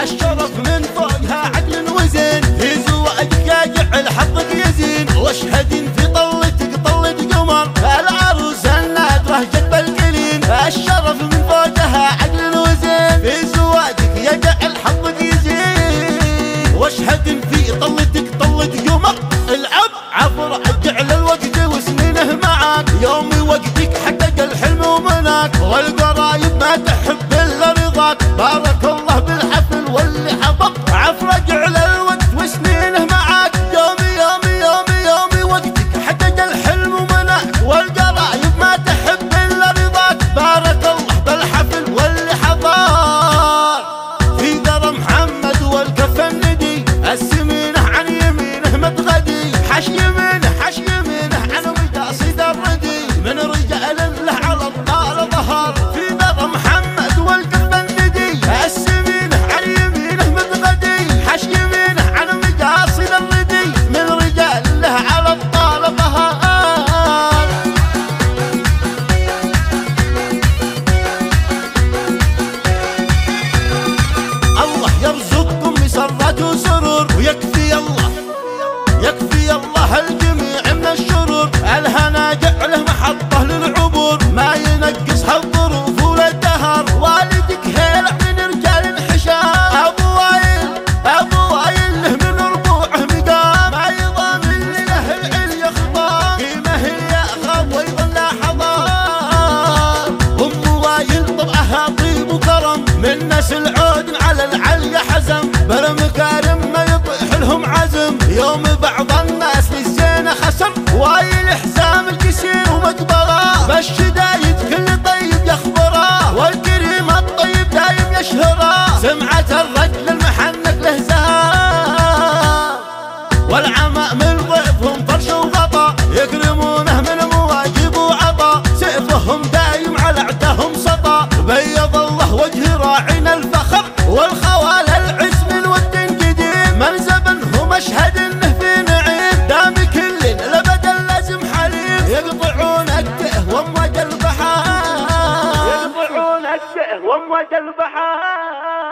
الشرف من فوقها عدل وزين، في زواجك يا جعل حظك يزين، واشهد في طلتك طلة قمر، العروس النادرة جد القليل، الشرف من فوقها عدل وزين، في زواجك يا جعل حظك يزين، واشهد في طلتك طلة قمر، العب عبر جعل الوقت وسنينه معاك، يوم وقتك حقق الحلم ومناك، والقرايب ما تحب الا رضاك، بارك الله بالحفل واللي حضر، عفر جعل الوقت وسنينه معاك، يومي يومي يومي يومي وقتك حقق الحلم ومناك، والقرايب ما تحب الا رضاك، بارك الله بالحفل واللي حضر، في درى محمد والكف الندي، السمينه عن يمينه متغدي، حش يمينه حش يمينه عن مقاصد الردي، من رجال له على الطال ظهر، في درى محمد والكف الندي، السمينه عن يمينه متغدي، حش يمينه عن مقاصد الردي، من رجال له على الطال ظهر. الله يرزقكم مسرة وسرور، ويكفي الله يكفي الله الجميع من الشرور، الهنا جعله محطة للعبور، ما ينقصها الظروف ولا الدهر، والدك هيلع من رجال انحشام، ابو وايل له من ربوعه مقام، ما يضامن له العليا خطام، قيمه ياخذ وايضا لا حضار، ام وايل طبعها طيب وكرم، من نسل عود على العليا حزم، بالمكارم ما يطيح لهم عزم، يوم بعض الناس للزينة خسر، وايل حزام الكسير ومقبره، بالشدايد كل طيب يخبره، والكريم الطيب دايم يشهره، سمعة الرجل المحنك له زهار، والعماء من ضيفهم فرش وغطا، يكرمونه من مواجب وعطا، سيفهم دايم على عدهم سطا، بيض الله وجه راعينا الفخر، والخوال العز من ود قديم، منزبنه مشهد انه في نعيم، دام كل الابد لازم حليم، يقطعون التئه وامواج البحار، يقطعون التئه وامواج البحار.